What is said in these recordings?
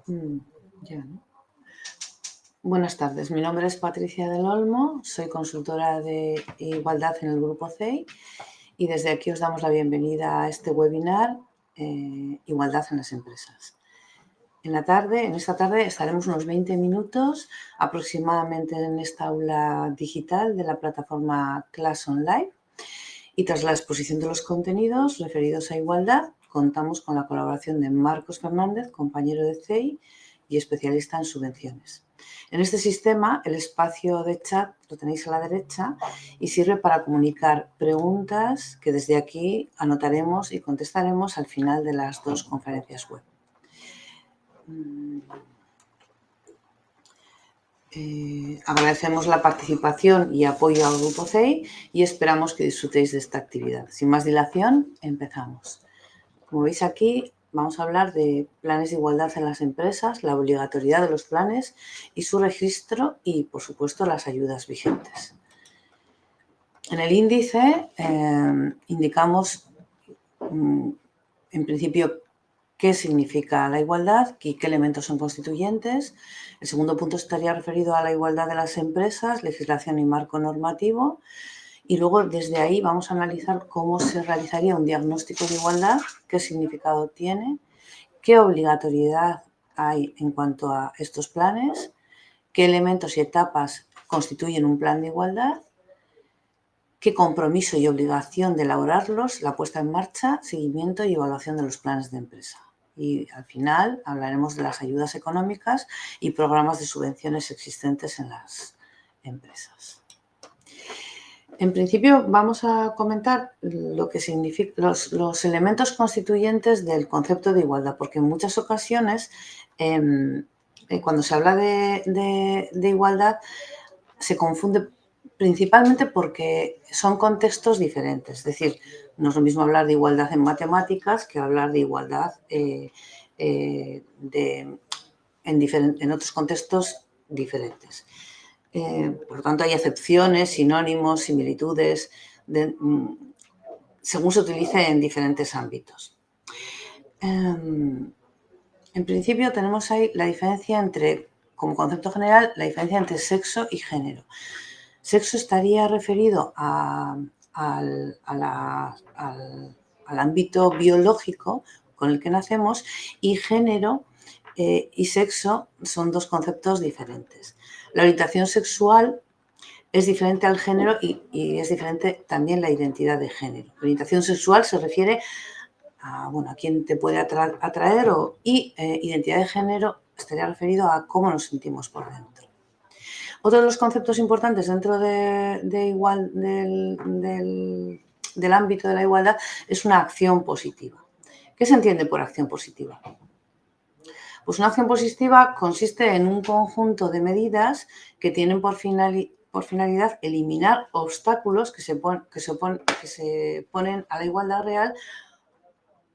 Mm, ya, ¿no? Buenas tardes, mi nombre es Patricia del Olmo, soy consultora de igualdad en el Grupo CEI y desde aquí os damos la bienvenida a este webinar Igualdad en las empresas. En esta tarde estaremos unos 20 minutos aproximadamente en esta aula digital de la plataforma Class Online y tras la exposición de los contenidos referidos a igualdad contamos con la colaboración de Marcos Fernández, compañero de CEI y especialista en subvenciones. En este sistema, el espacio de chat lo tenéis a la derecha y sirve para comunicar preguntas que desde aquí anotaremos y contestaremos al final de las dos conferencias web. Agradecemos la participación y apoyo al Grupo CEI y esperamos que disfrutéis de esta actividad. Sin más dilación, empezamos. Como veis aquí, vamos a hablar de planes de igualdad en las empresas, la obligatoriedad de los planes y su registro y, por supuesto, las ayudas vigentes. En el índice indicamos, en principio, qué significa la igualdad y qué elementos son constituyentes. El segundo punto estaría referido a la igualdad de las empresas, legislación y marco normativo. Y luego, desde ahí, vamos a analizar cómo se realizaría un diagnóstico de igualdad, qué significado tiene, qué obligatoriedad hay en cuanto a estos planes, qué elementos y etapas constituyen un plan de igualdad, qué compromiso y obligación de elaborarlos, la puesta en marcha, seguimiento y evaluación de los planes de empresa. Y al final hablaremos de las ayudas económicas y programas de subvenciones existentes en las empresas. En principio vamos a comentar lo que significa los elementos constituyentes del concepto de igualdad, porque en muchas ocasiones cuando se habla de igualdad se confunde principalmente porque son contextos diferentes. Es decir, no es lo mismo hablar de igualdad en matemáticas que hablar de igualdad en otros contextos diferentes. Por lo tanto, hay acepciones, sinónimos, similitudes, según se utilice en diferentes ámbitos. En principio tenemos ahí la diferencia entre, como concepto general, la diferencia entre sexo y género. Sexo estaría referido al ámbito biológico con el que nacemos y género y sexo son dos conceptos diferentes. La orientación sexual es diferente al género y es diferente también la identidad de género. La orientación sexual se refiere a quién te puede atraer y identidad de género estaría referido a cómo nos sentimos por dentro. Otro de los conceptos importantes dentro del ámbito de la igualdad es una acción positiva. ¿Qué se entiende por acción positiva? Pues una acción positiva consiste en un conjunto de medidas que tienen por finalidad eliminar obstáculos que se ponen a la igualdad real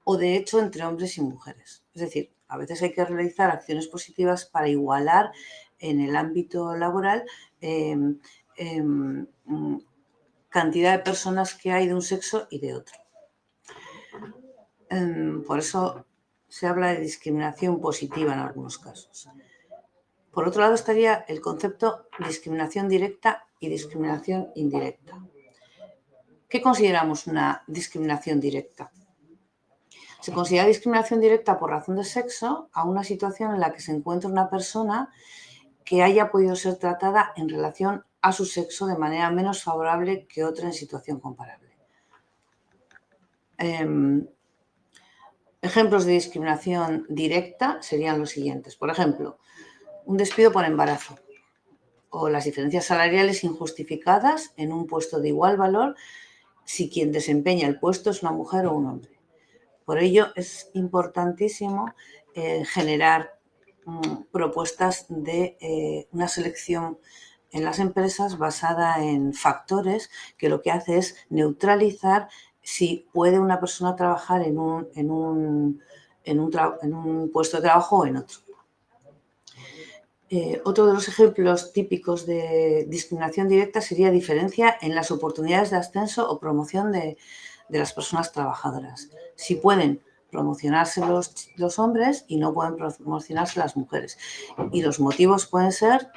o de hecho entre hombres y mujeres. Es decir, a veces hay que realizar acciones positivas para igualar en el ámbito laboral cantidad de personas que hay de un sexo y de otro. Por eso se habla de discriminación positiva en algunos casos. Por otro lado estaría el concepto de discriminación directa y discriminación indirecta. ¿Qué consideramos una discriminación directa? Se considera discriminación directa por razón de sexo a una situación en la que se encuentra una persona que haya podido ser tratada en relación a su sexo de manera menos favorable que otra en situación comparable. Ejemplos de discriminación directa serían los siguientes. Por ejemplo, un despido por embarazo o las diferencias salariales injustificadas en un puesto de igual valor si quien desempeña el puesto es una mujer o un hombre. Por ello, es importantísimo generar propuestas de una selección en las empresas basada en factores que lo que hace es neutralizar si puede una persona trabajar en un puesto de trabajo o en otro. Otro de los ejemplos típicos de discriminación directa sería diferencia en las oportunidades de ascenso o promoción de las personas trabajadoras. Si pueden promocionarse los hombres y no pueden promocionarse las mujeres. Y los motivos pueden ser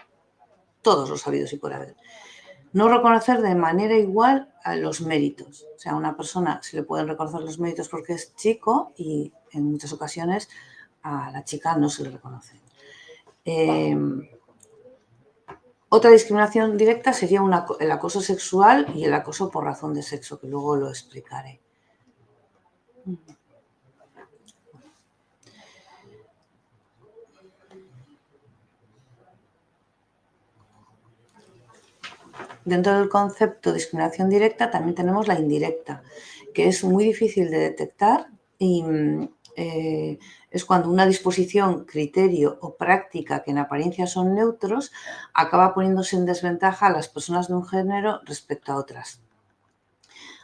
todos los habidos y por haber. No reconocer de manera igual a los méritos. O sea, a una persona se le pueden reconocer los méritos porque es chico y en muchas ocasiones a la chica no se le reconoce. Otra discriminación directa sería el acoso sexual y el acoso por razón de sexo, que luego lo explicaré. Dentro del concepto de discriminación directa también tenemos la indirecta, que es muy difícil de detectar y es cuando una disposición, criterio o práctica que en apariencia son neutros acaba poniéndose en desventaja a las personas de un género respecto a otras.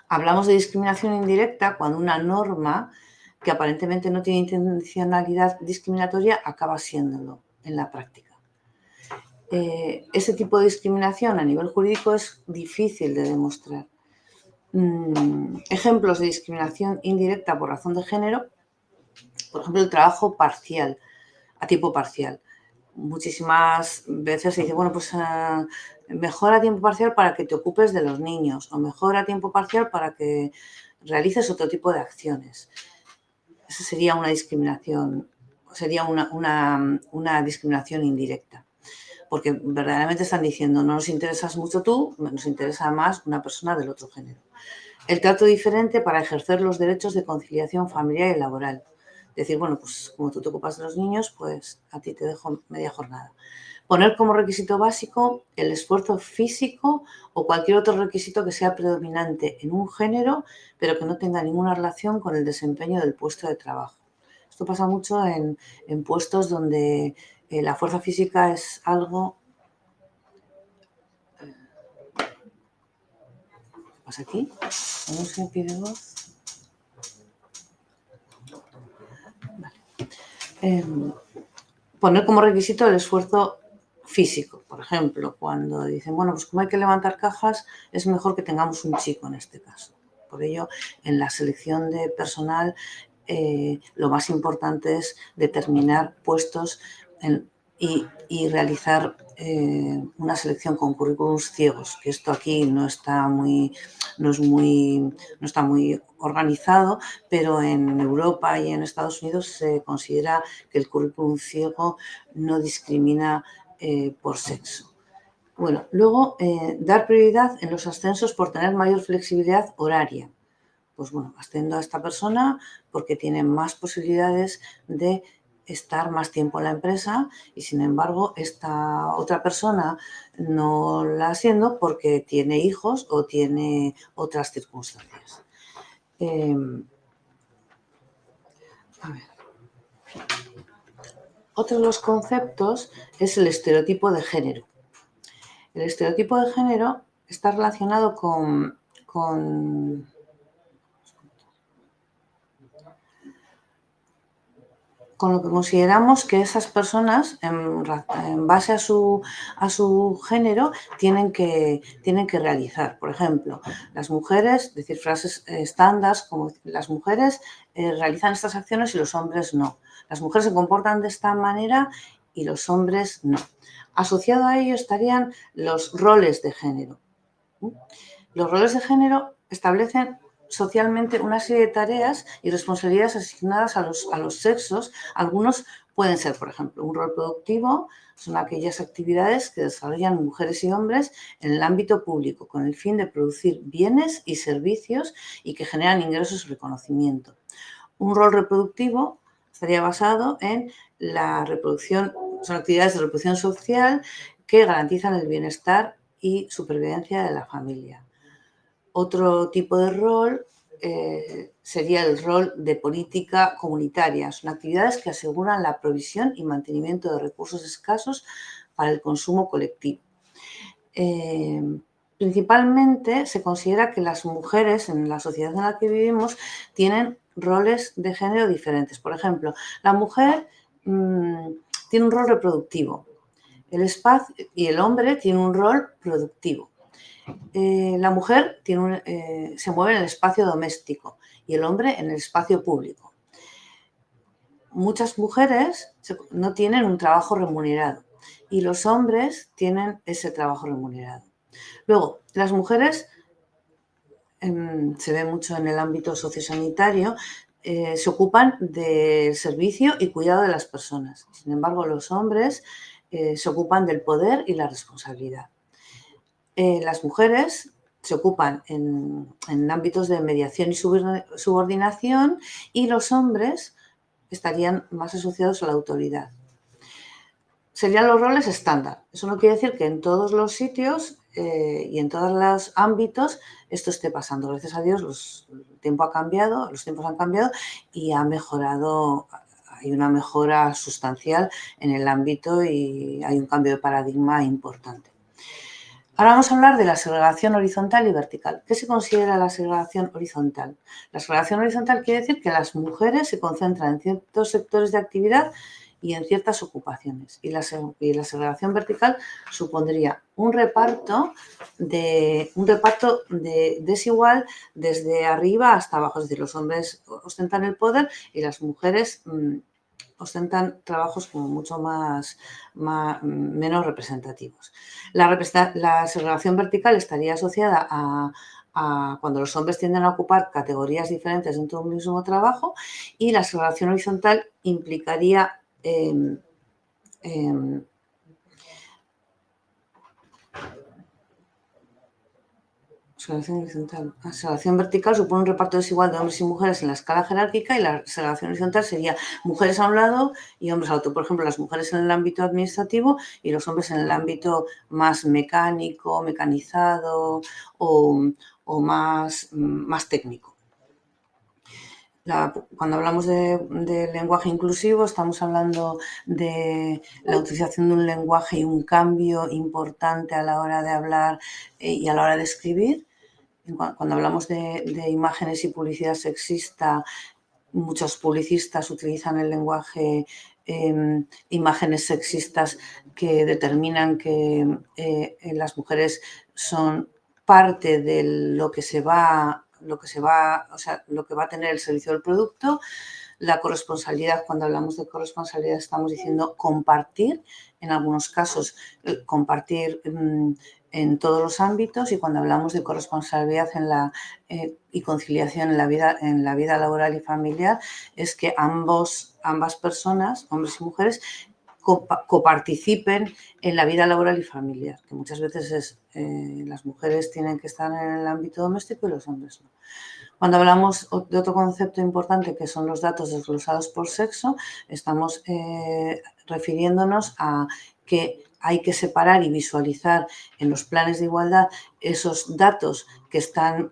Hablamos de discriminación indirecta cuando una norma que aparentemente no tiene intencionalidad discriminatoria acaba siéndolo en la práctica. Ese tipo de discriminación a nivel jurídico es difícil de demostrar. Ejemplos de discriminación indirecta por razón de género, por ejemplo, el trabajo parcial, a tiempo parcial. Muchísimas veces se dice, bueno, pues mejor a tiempo parcial para que te ocupes de los niños o mejor a tiempo parcial para que realices otro tipo de acciones. Esa sería una discriminación, sería una discriminación indirecta. Porque verdaderamente están diciendo, no nos interesas mucho tú, nos interesa más una persona del otro género. El trato diferente para ejercer los derechos de conciliación familiar y laboral. Decir, bueno, pues como tú te ocupas de los niños, pues a ti te dejo media jornada. Poner como requisito básico el esfuerzo físico o cualquier otro requisito que sea predominante en un género, pero que no tenga ninguna relación con el desempeño del puesto de trabajo. Esto pasa mucho en puestos donde la fuerza física es algo... ¿Qué pasa aquí? ¿No se pide voz? Vale. Poner como requisito el esfuerzo físico. Por ejemplo, cuando dicen, bueno, pues como hay que levantar cajas, es mejor que tengamos un chico en este caso. Por ello, en la selección de personal, lo más importante es determinar puestos y realizar una selección con currículums ciegos, que esto aquí no está muy organizado, pero en Europa y en Estados Unidos se considera que el currículum ciego no discrimina por sexo. Bueno, luego, dar prioridad en los ascensos por tener mayor flexibilidad horaria. Pues bueno, ascendo a esta persona porque tiene más posibilidades de estar más tiempo en la empresa y sin embargo esta otra persona no la asciendo porque tiene hijos o tiene otras circunstancias. A ver. Otro de los conceptos es el estereotipo de género. El estereotipo de género está relacionado con lo que consideramos que esas personas, en base a su género, tienen que realizar. Por ejemplo, las mujeres, decir frases estándar como las mujeres realizan estas acciones y los hombres no. Las mujeres se comportan de esta manera y los hombres no. Asociado a ello estarían los roles de género. Los roles de género establecen socialmente una serie de tareas y responsabilidades asignadas a los sexos. Algunos pueden ser, por ejemplo, un rol productivo, son aquellas actividades que desarrollan mujeres y hombres en el ámbito público con el fin de producir bienes y servicios y que generan ingresos y reconocimiento. Un rol reproductivo estaría basado en la reproducción, son actividades de reproducción social que garantizan el bienestar y supervivencia de la familia. Otro tipo de rol sería el rol de política comunitaria. Son actividades que aseguran la provisión y mantenimiento de recursos escasos para el consumo colectivo. Principalmente se considera que las mujeres en la sociedad en la que vivimos tienen roles de género diferentes. Por ejemplo, la mujer tiene un rol reproductivo y el hombre tiene un rol productivo. La mujer se mueve en el espacio doméstico y el hombre en el espacio público. muchas mujeres no tienen un trabajo remunerado y los hombres tienen ese trabajo remunerado. Luego, las mujeres, se ve mucho en el ámbito sociosanitario, se ocupan del servicio y cuidado de las personas. Sin embargo, los hombres se ocupan del poder y la responsabilidad. Las mujeres se ocupan en ámbitos de mediación y subordinación y los hombres estarían más asociados a la autoridad. Serían los roles estándar. Eso no quiere decir que en todos los sitios y en todos los ámbitos esto esté pasando. Gracias a Dios los tiempos han cambiado y ha mejorado, hay una mejora sustancial en el ámbito y hay un cambio de paradigma importante. Ahora vamos a hablar de la segregación horizontal y vertical. ¿Qué se considera la segregación horizontal? La segregación horizontal quiere decir que las mujeres se concentran en ciertos sectores de actividad y en ciertas ocupaciones. Y la segregación vertical supondría un reparto desigual desde arriba hasta abajo. Es decir, los hombres ostentan el poder y las mujeres ostentan trabajos como mucho menos representativos. La segregación vertical estaría asociada a cuando los hombres tienden a ocupar categorías diferentes dentro de un mismo trabajo, y la segregación horizontal implicaría la segregación vertical supone un reparto desigual de hombres y mujeres en la escala jerárquica, y la segregación horizontal sería mujeres a un lado y hombres al otro. Por ejemplo, las mujeres en el ámbito administrativo y los hombres en el ámbito más mecánico, mecanizado o más técnico. Cuando hablamos de lenguaje inclusivo, estamos hablando de la utilización de un lenguaje y un cambio importante a la hora de hablar y a la hora de escribir. Cuando hablamos de imágenes y publicidad sexista, muchos publicistas utilizan el lenguaje, imágenes sexistas que determinan que las mujeres son parte de lo que va a tener el servicio del producto. La corresponsabilidad, cuando hablamos de corresponsabilidad estamos diciendo compartir, en algunos casos compartir en todos los ámbitos, y cuando hablamos de corresponsabilidad y conciliación en la vida laboral y familiar, es que ambas personas, hombres y mujeres, coparticipen en la vida laboral y familiar, que muchas veces las mujeres tienen que estar en el ámbito doméstico y los hombres no. Cuando hablamos de otro concepto importante, que son los datos desglosados por sexo, estamos refiriéndonos a que hay que separar y visualizar en los planes de igualdad esos datos que están,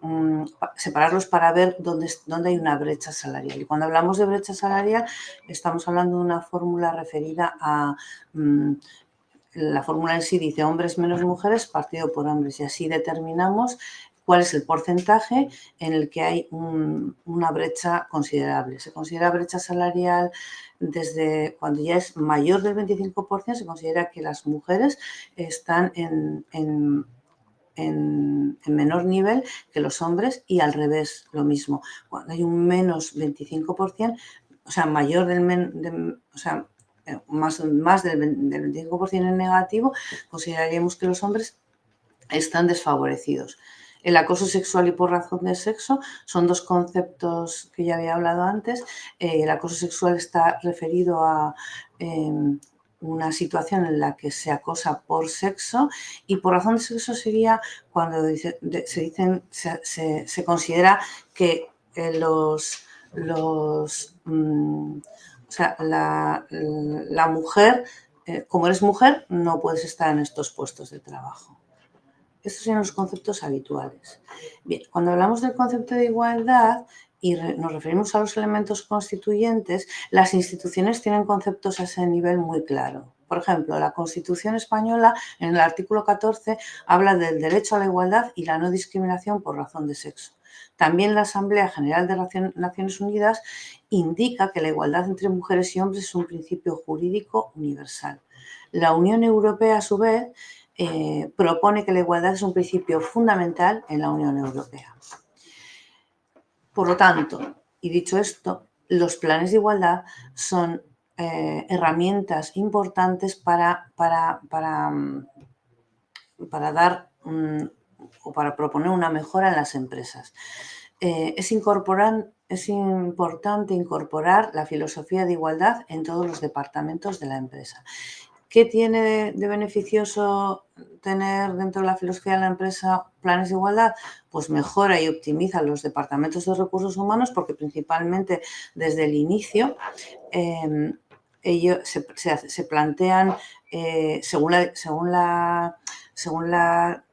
separarlos para ver dónde hay una brecha salarial. Y cuando hablamos de brecha salarial, estamos hablando de una fórmula referida a... la fórmula en sí dice hombres menos mujeres partido por hombres, y así determinamos cuál es el porcentaje en el que hay una brecha considerable. Se considera brecha salarial desde cuando ya es mayor del 25%, se considera que las mujeres están en menor nivel que los hombres, y al revés, lo mismo. Cuando hay un menos 25%, o sea, mayor más del 25% en negativo, consideraríamos que los hombres están desfavorecidos. El acoso sexual y por razón de sexo son dos conceptos que ya había hablado antes. El acoso sexual está referido a una situación en la que se acosa por sexo, y por razón de sexo sería cuando se considera que la mujer, como eres mujer, no puedes estar en estos puestos de trabajo. Estos son los conceptos habituales. Bien, cuando hablamos del concepto de igualdad y nos referimos a los elementos constituyentes, las instituciones tienen conceptos a ese nivel muy claro. Por ejemplo, la Constitución española, en el artículo 14, habla del derecho a la igualdad y la no discriminación por razón de sexo. También la Asamblea General de Naciones Unidas indica que la igualdad entre mujeres y hombres es un principio jurídico universal. La Unión Europea, a su vez, propone que la igualdad es un principio fundamental en la Unión Europea. Por lo tanto, y dicho esto, los planes de igualdad son herramientas importantes para dar o para proponer una mejora en las empresas. Es importante incorporar la filosofía de igualdad en todos los departamentos de la empresa. ¿Qué tiene de beneficioso tener dentro de la filosofía de la empresa planes de igualdad? Pues mejora y optimiza los departamentos de recursos humanos, porque principalmente desde el inicio ellos se plantean, según la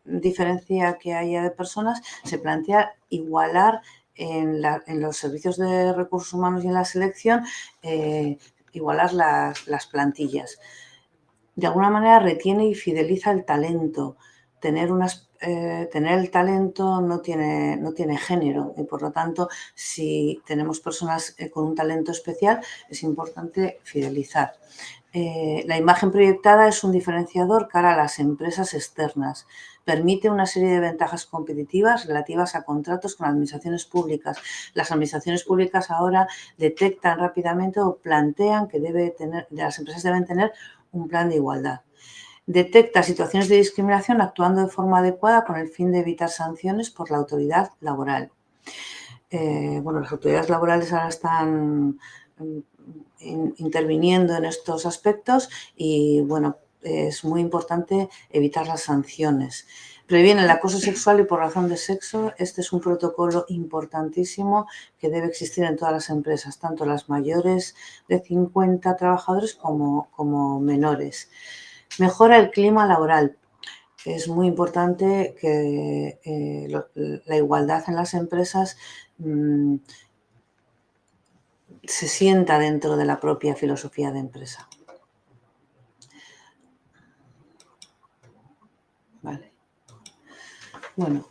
diferencia que haya de personas, se plantea igualar en los servicios de recursos humanos y en la selección, igualar las plantillas. De alguna manera retiene y fideliza el talento. Tener el talento no tiene género, y por lo tanto, si tenemos personas con un talento especial, es importante fidelizar. La imagen proyectada es un diferenciador cara a las empresas externas. Permite una serie de ventajas competitivas relativas a contratos con administraciones públicas. Las administraciones públicas ahora detectan rápidamente o plantean que las empresas deben tener un plan de igualdad. Detecta situaciones de discriminación actuando de forma adecuada con el fin de evitar sanciones por la autoridad laboral. Las autoridades laborales ahora están interviniendo en estos aspectos y, es muy importante evitar las sanciones. Previene el acoso sexual y por razón de sexo. Este es un protocolo importantísimo que debe existir en todas las empresas, tanto las mayores de 50 trabajadores como menores. Mejora el clima laboral. Es muy importante que la igualdad en las empresas se sienta dentro de la propia filosofía de empresa. Vale. Bueno,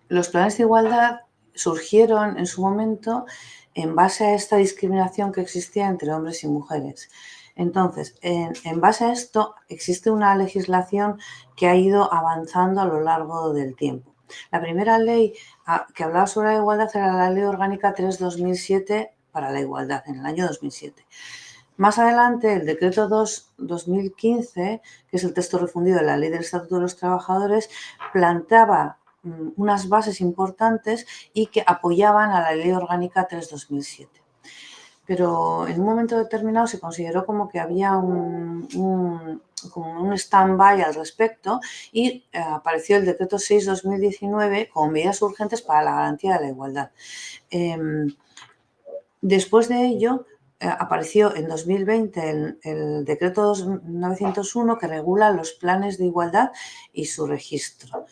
los planes de igualdad surgieron en su momento en base a esta discriminación que existía entre hombres y mujeres. Entonces, en base a esto, existe una legislación que ha ido avanzando a lo largo del tiempo. La primera ley que hablaba sobre la igualdad era la Ley Orgánica 3/2007 para la igualdad, en el año 2007. Más adelante, el Decreto 2/2015, que es el texto refundido de la Ley del Estatuto de los Trabajadores, planteaba unas bases importantes y que apoyaban a la Ley Orgánica 3/2007. Pero en un momento determinado se consideró como que había un stand-by al respecto y apareció el Decreto 6/2019 como medidas urgentes para la garantía de la igualdad. Después de ello, apareció en 2020 el Decreto 901 que regula los planes de igualdad y su registro.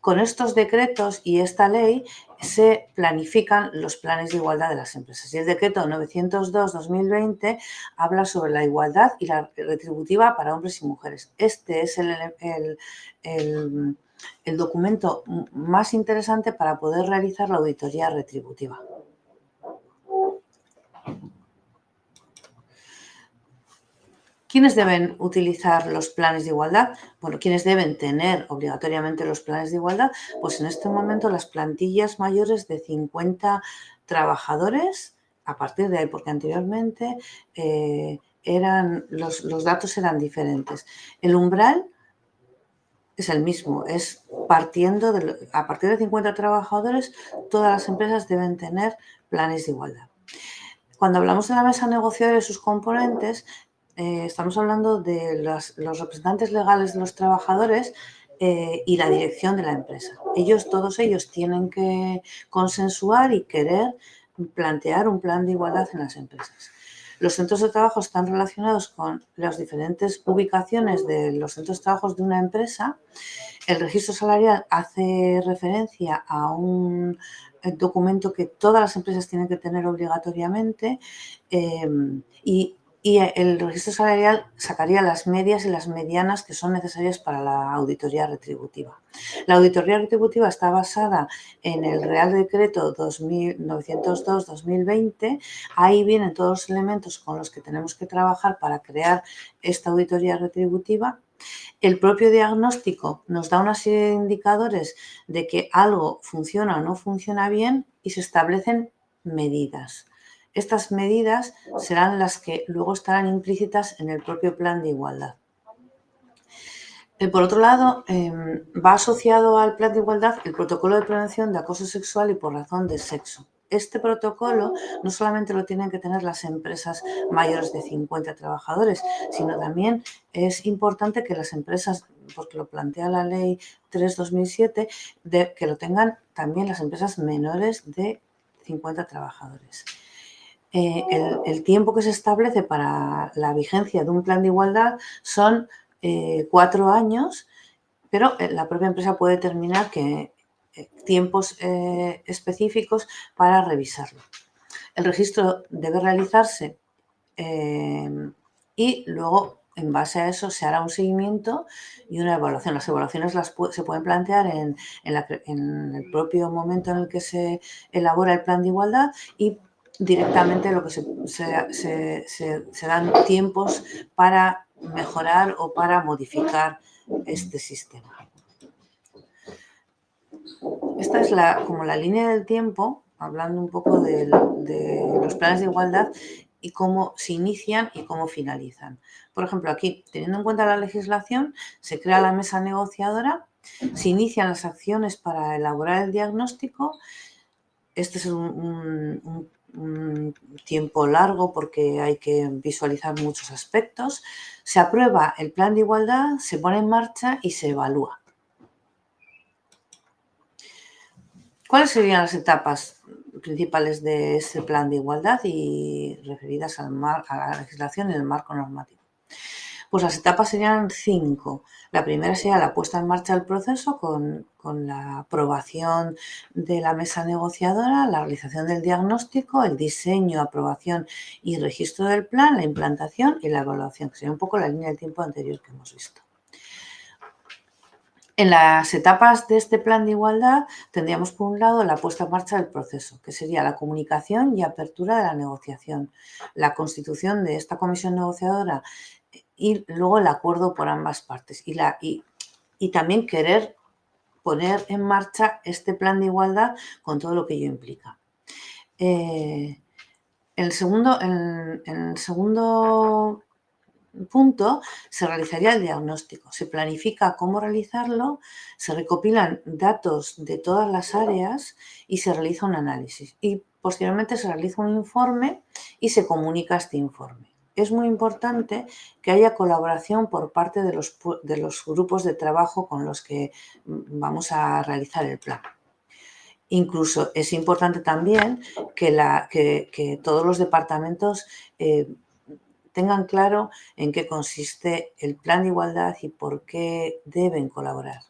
Con estos decretos y esta ley se planifican los planes de igualdad de las empresas. Y el decreto 902/2020 habla sobre la igualdad y la retributiva para hombres y mujeres. Este es el documento más interesante para poder realizar la auditoría retributiva. ¿Quiénes deben utilizar los planes de igualdad? Bueno, ¿quiénes deben tener obligatoriamente los planes de igualdad? Pues en este momento las plantillas mayores de 50 trabajadores, a partir de ahí, porque anteriormente los datos eran diferentes. El umbral es el mismo, es a partir de 50 trabajadores, todas las empresas deben tener planes de igualdad. Cuando hablamos de la mesa negociadora y sus componentes, estamos hablando de los representantes legales de los trabajadores y la dirección de la empresa. Todos ellos tienen que consensuar y querer plantear un plan de igualdad en las empresas. Los centros de trabajo están relacionados con las diferentes ubicaciones de los centros de trabajo de una empresa. El registro salarial hace referencia a un documento que todas las empresas tienen que tener obligatoriamente y el registro salarial sacaría las medias y las medianas que son necesarias para la auditoría retributiva. La auditoría retributiva está basada en el Real Decreto 902/2020. Ahí vienen todos los elementos con los que tenemos que trabajar para crear esta auditoría retributiva El propio diagnóstico nos da una serie de indicadores de que algo funciona o no funciona bien y se establecen medidas. Estas medidas serán las que luego estarán implícitas en el propio plan de igualdad. Por otro lado, va asociado al plan de igualdad el protocolo de prevención de acoso sexual y por razón de sexo. Este protocolo no solamente lo tienen que tener las empresas mayores de 50 trabajadores, sino también es importante que las empresas, porque lo plantea la ley 3/2007, que lo tengan también las empresas menores de 50 trabajadores. El tiempo que se establece para la vigencia de un plan de igualdad son 4 años, pero la propia empresa puede determinar que tiempos específicos para revisarlo. El registro debe realizarse y luego, en base a eso, se hará un seguimiento y una evaluación. Las evaluaciones se pueden plantear en el propio momento en el que se elabora el plan de igualdad y directamente lo que se dan tiempos para mejorar o para modificar este sistema. Esta es como la línea del tiempo, hablando un poco de los planes de igualdad y cómo se inician y cómo finalizan. Por ejemplo, aquí, teniendo en cuenta la legislación, se crea la mesa negociadora, se inician las acciones para elaborar el diagnóstico. Este es un tiempo largo porque hay que visualizar muchos aspectos. Se aprueba el plan de igualdad, se pone en marcha y se evalúa. ¿Cuáles serían las etapas principales de ese plan de igualdad y referidas a la legislación y el marco normativo? Pues las etapas serían 5. La primera sería la puesta en marcha del proceso con la aprobación de la mesa negociadora, la realización del diagnóstico, el diseño, aprobación y registro del plan, la implantación y la evaluación, que sería un poco la línea del tiempo anterior que hemos visto. En las etapas de este plan de igualdad tendríamos por un lado la puesta en marcha del proceso, que sería la comunicación y apertura de la negociación, la constitución de esta comisión negociadora y luego el acuerdo por ambas partes y también querer poner en marcha este plan de igualdad con todo lo que ello implica. En el segundo punto se realizaría el diagnóstico, se planifica cómo realizarlo, se recopilan datos de todas las áreas y se realiza un análisis y posteriormente se realiza un informe y se comunica este informe. Es muy importante que haya colaboración por parte de los grupos de trabajo con los que vamos a realizar el plan. Incluso es importante también que todos los departamentos tengan claro en qué consiste el plan de igualdad y por qué deben colaborar.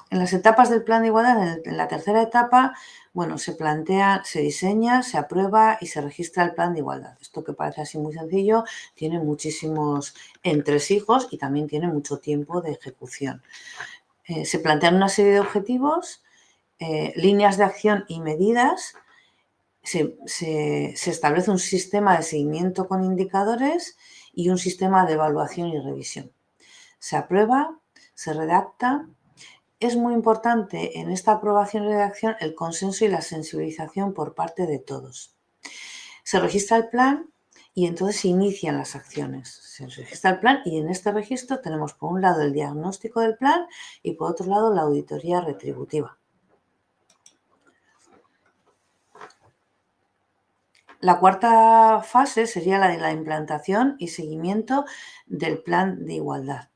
En las etapas del plan de igualdad, en la tercera etapa, bueno, se plantea, se diseña, se aprueba y se registra el plan de igualdad. Esto que parece así muy sencillo, tiene muchísimos entresijos y también tiene mucho tiempo de ejecución. Se plantean una serie de objetivos, líneas de acción y medidas. Se establece un sistema de seguimiento con indicadores y un sistema de evaluación y revisión. Se aprueba, se redacta. Es muy importante en esta aprobación y redacción el consenso y la sensibilización por parte de todos. Se registra el plan y entonces se inician las acciones. Se registra el plan y en este registro tenemos por un lado el diagnóstico del plan y por otro lado la auditoría retributiva. La cuarta fase sería la de la implantación y seguimiento del plan de igualdad.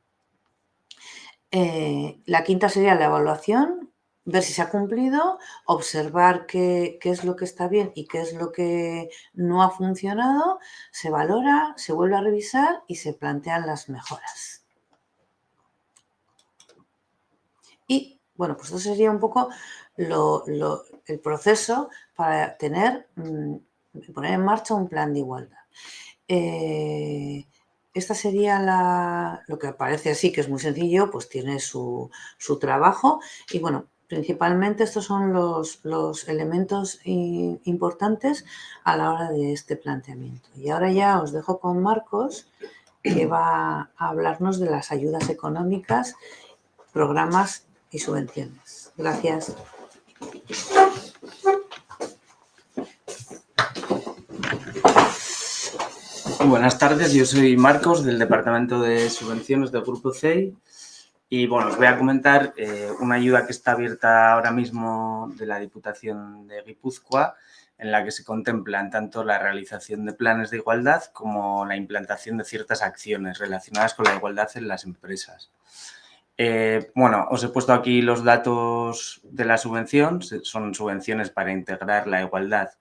La quinta sería la evaluación, ver si se ha cumplido, observar qué es lo que está bien y qué es lo que no ha funcionado, se valora, se vuelve a revisar y se plantean las mejoras. Y bueno, pues esto sería un poco el proceso para poner en marcha un plan de igualdad. Esta sería lo que parece así, que es muy sencillo, pues tiene su trabajo y bueno, principalmente estos son los elementos importantes a la hora de este planteamiento. Y ahora ya os dejo con Marcos que va a hablarnos de las ayudas económicas, programas y subvenciones. Gracias. Buenas tardes, yo soy Marcos del Departamento de Subvenciones del Grupo CEI y bueno, os voy a comentar una ayuda que está abierta ahora mismo de la Diputación de Guipúzcoa, en la que se contemplan tanto la realización de planes de igualdad como la implantación de ciertas acciones relacionadas con la igualdad en las empresas. Bueno, os he puesto aquí los datos de la subvención, son subvenciones para integrar la igualdad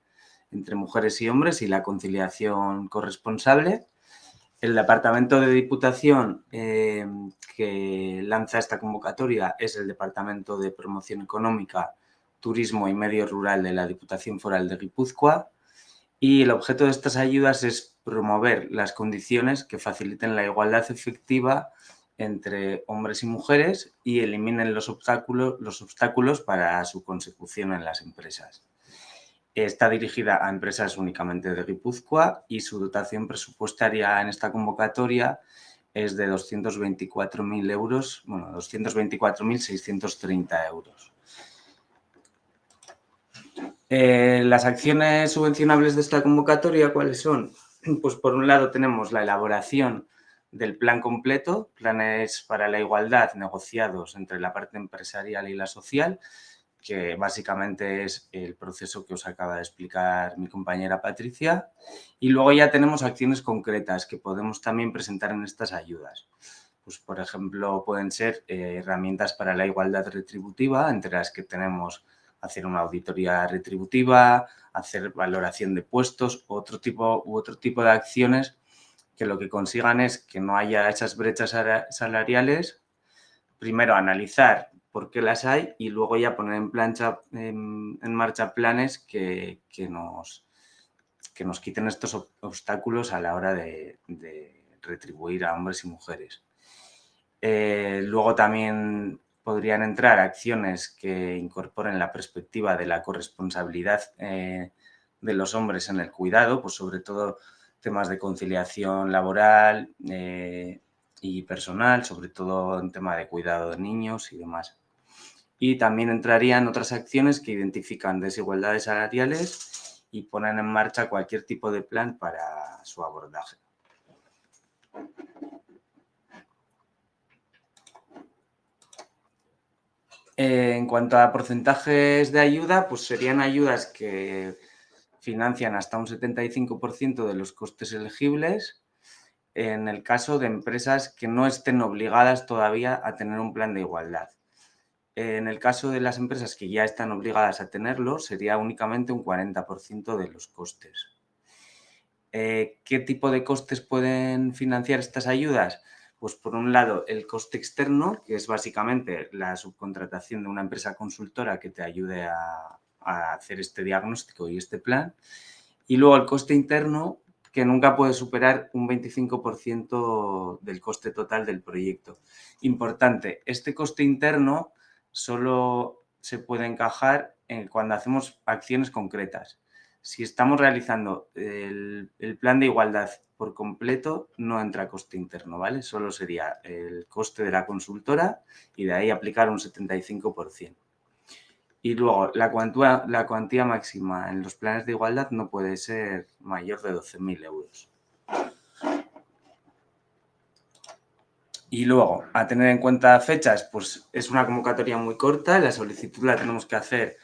entre mujeres y hombres y la conciliación corresponsable. El Departamento de Diputación que lanza esta convocatoria es el Departamento de Promoción Económica, Turismo y Medio Rural de la Diputación Foral de Guipúzcoa y el objeto de estas ayudas es promover las condiciones que faciliten la igualdad efectiva entre hombres y mujeres y eliminen los obstáculos para su consecución en las empresas. Está dirigida a empresas únicamente de Guipúzcoa y su dotación presupuestaria en esta convocatoria es de 224.000 euros, bueno, 224.630 euros. Las acciones subvencionables de esta convocatoria, ¿cuáles son? Pues por un lado tenemos la elaboración del plan completo, planes para la igualdad negociados entre la parte empresarial y la social, que básicamente es el proceso que os acaba de explicar mi compañera Patricia. Y luego ya tenemos acciones concretas que podemos también presentar en estas ayudas. Pues, por ejemplo, pueden ser herramientas para la igualdad retributiva, entre las que tenemos hacer una auditoría retributiva, hacer valoración de puestos u otro tipo de acciones que lo que consigan es que no haya esas brechas salariales. Primero, analizar por qué las hay y luego ya poner en marcha planes que nos quiten estos obstáculos a la hora de retribuir a hombres y mujeres. Luego también podrían entrar acciones que incorporen la perspectiva de la corresponsabilidad de los hombres en el cuidado, pues sobre todo temas de conciliación laboral y personal, sobre todo en tema de cuidado de niños y demás. Y también entrarían otras acciones que identifican desigualdades salariales y ponen en marcha cualquier tipo de plan para su abordaje. En cuanto a porcentajes de ayuda, pues serían ayudas que financian hasta un 75% de los costes elegibles en el caso de empresas que no estén obligadas todavía a tener un plan de igualdad. En el caso de las empresas que ya están obligadas a tenerlo, sería únicamente un 40% de los costes. ¿Qué tipo de costes pueden financiar estas ayudas? Pues por un lado el coste externo, que es básicamente la subcontratación de una empresa consultora que te ayude a hacer este diagnóstico y este plan. Y luego el coste interno, que nunca puede superar un 25% del coste total del proyecto. Importante, este coste interno solo se puede encajar cuando hacemos acciones concretas. Si estamos realizando el plan de igualdad por completo, no entra coste interno, ¿vale? Solo sería el coste de la consultora y de ahí aplicar un 75%. Y luego, la cuantía máxima en los planes de igualdad no puede ser mayor de 12.000 euros. Y luego, a tener en cuenta fechas, pues es una convocatoria muy corta. La solicitud la tenemos que hacer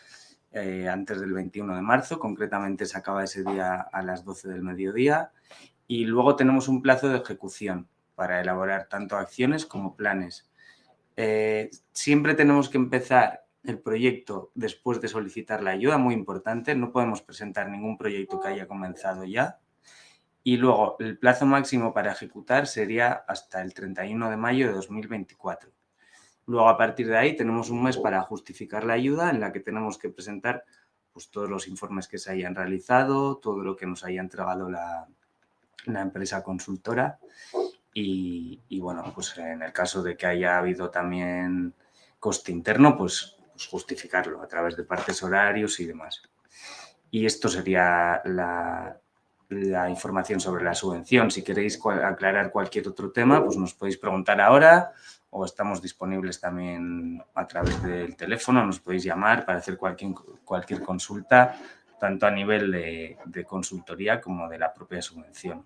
antes del 21 de marzo. Concretamente, se acaba ese día a las 12 del mediodía. Y luego tenemos un plazo de ejecución para elaborar tanto acciones como planes. Siempre tenemos que empezar el proyecto después de solicitar la ayuda, muy importante. No podemos presentar ningún proyecto que haya comenzado ya. Y luego, el plazo máximo para ejecutar sería hasta el 31 de mayo de 2024. Luego, a partir de ahí, tenemos un mes para justificar la ayuda, en la que tenemos que presentar pues, todos los informes que se hayan realizado, todo lo que nos haya entregado la empresa consultora y bueno, pues en el caso de que haya habido también coste interno, pues justificarlo a través de partes horarios y demás. Y esto sería la información sobre la subvención. Si queréis aclarar cualquier otro tema, pues nos podéis preguntar ahora o estamos disponibles también a través del teléfono. Nos podéis llamar para hacer cualquier consulta, tanto a nivel de consultoría como de la propia subvención.